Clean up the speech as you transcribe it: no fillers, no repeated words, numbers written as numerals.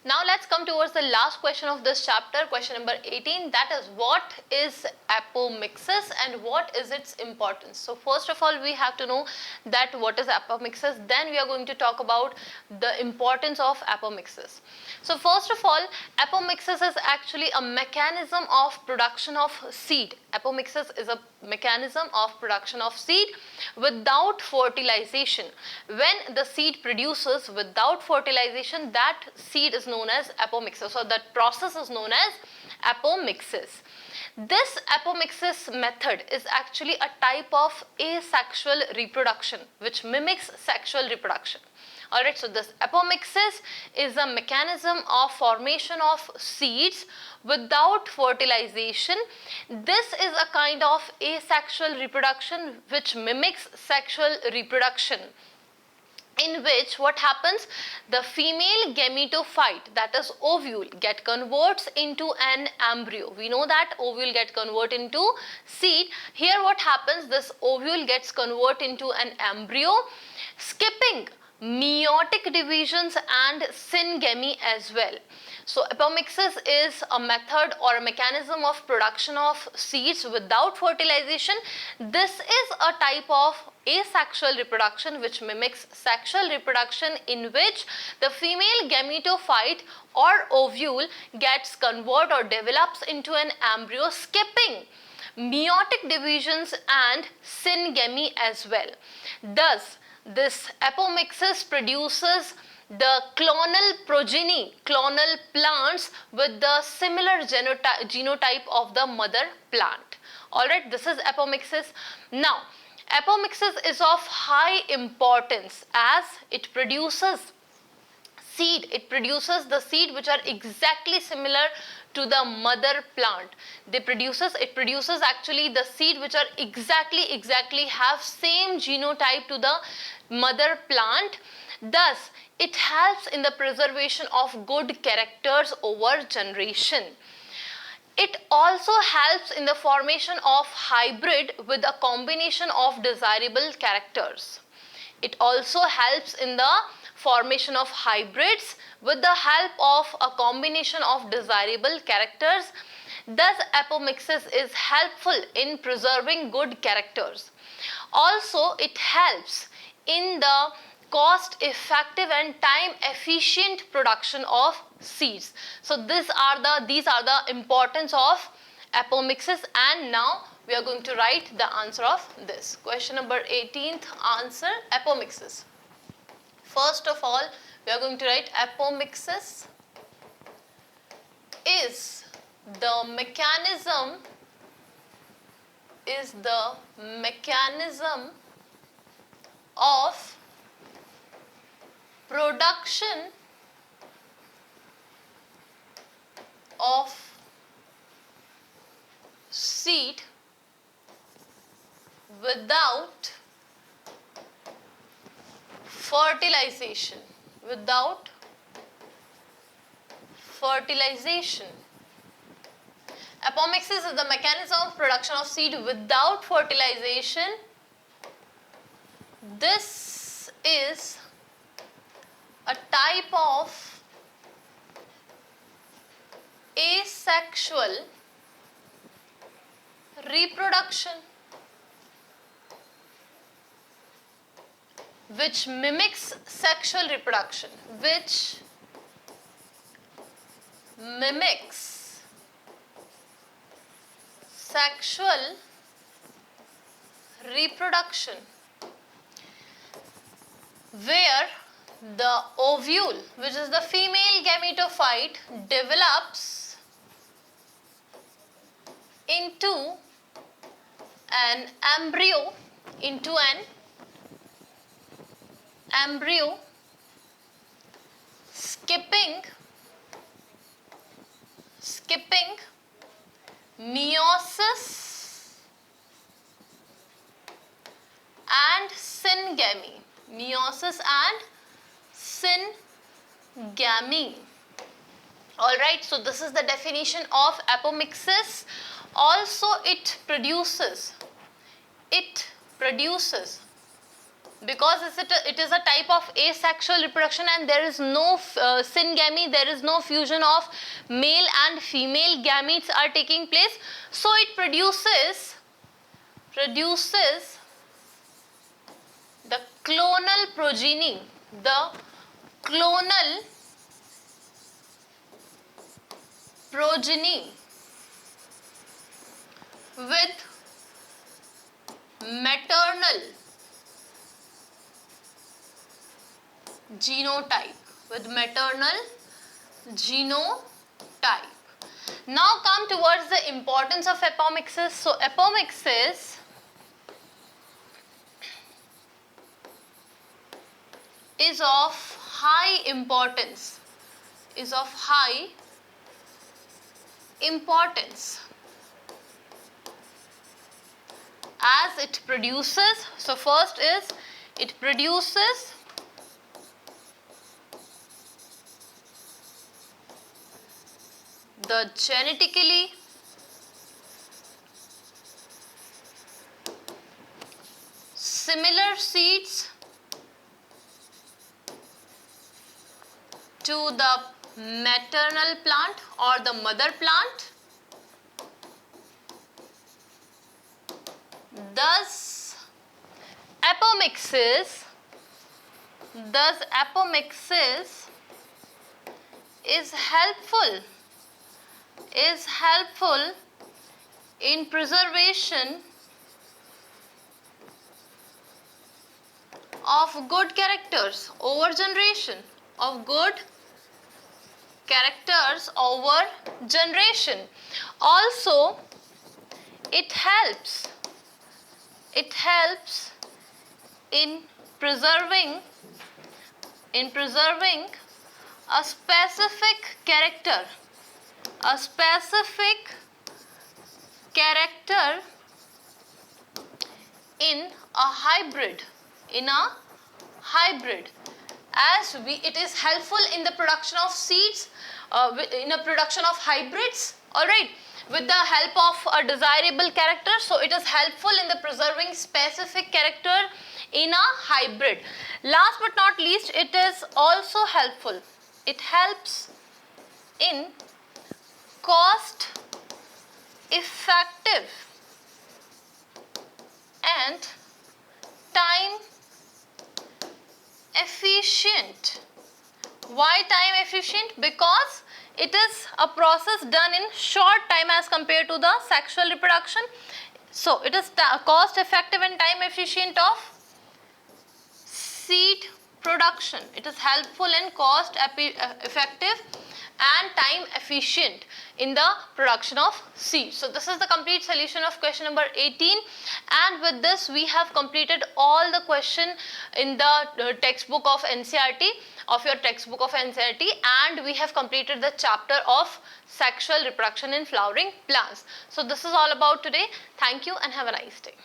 Now let's come towards the last question of this chapter, question number 18, that is what is apomixis and what is its importance. So first of all we have to know that what is apomixis, then we are going to talk about the importance of apomixis. So first of all, apomixis is actually a mechanism of production of seed. Apomixis is a mechanism of production of seed without fertilization. When the seed produces without fertilization, that seed is known as apomixis. So that process is known as apomixis. This apomixis method is actually a type of asexual reproduction which mimics sexual reproduction. Alright, so this apomixis is a mechanism of formation of seeds without fertilization. This is a kind of asexual reproduction which mimics sexual reproduction, in which what happens, the female gametophyte, that is ovule, converts into an embryo. We know that ovule get converted into seed. Here what happens, this ovule gets converted into an embryo, skipping meiotic divisions and syngamy as well. So apomixis is a method or a mechanism of production of seeds without fertilization. This is a type of asexual reproduction which mimics sexual reproduction, in which the female gametophyte or ovule gets converted or develops into an embryo, skipping meiotic divisions and syngamy as well. Thus, this apomixis produces the clonal progeny, clonal plants with the similar genotype of the mother plant. Alright, this is apomixis. Now, apomixis is of high importance as it produces seed. It produces the seed which are exactly similar to the mother plant. It produces actually the seed which are exactly have same genotype to the mother plant. Thus, it helps in the preservation of good characters over generation. It also helps in the formation of hybrid with a combination of desirable characters. It also helps in the formation of hybrids with the help of a combination of desirable characters. Thus, apomixis is helpful in preserving good characters. Also, it helps in the cost effective and time efficient production of seeds. So these are the importance of apomixis, and now we are going to write the answer of this. Question number 18th answer, apomixis. First of all, we are going to write apomixis is the mechanism of production of seed without fertilization. Apomixis is the mechanism of production of seed without fertilization. This is a type of asexual reproduction which mimics sexual reproduction, where the ovule, which is the female gametophyte, develops into an embryo, skipping meiosis and syngamy. Alright, so this is the definition of apomixis. Also, it produces Because it is a type of asexual reproduction and there is no syngamy, there is no fusion of male and female gametes are taking place. So it produces the clonal progeny, with maternal genotype, Now come towards the importance of apomixis. So apomixis is of high importance, as it produces, so first is it produces the genetically similar seeds to the maternal plant or the mother plant. Thus apomixis is helpful in preservation of good characters over generation, Also, it helps in preserving a specific character in a hybrid, as it is helpful in the production of seeds, in a production of hybrids, alright, with the help of a desirable character. So it is helpful in the preserving specific character in a hybrid. Last but not least, it is also helpful. It helps in cost effective and time efficient. Why time efficient? Because it is a process done in short time as compared to the sexual reproduction. So it is cost effective and time efficient of seed production. It is helpful in cost effective and time efficient in the production of seeds. So this is the complete solution of question number 18, and with this we have completed all the question in the textbook of NCERT, and we have completed the chapter of sexual reproduction in flowering plants. So this is all about today. Thank you and have a nice day.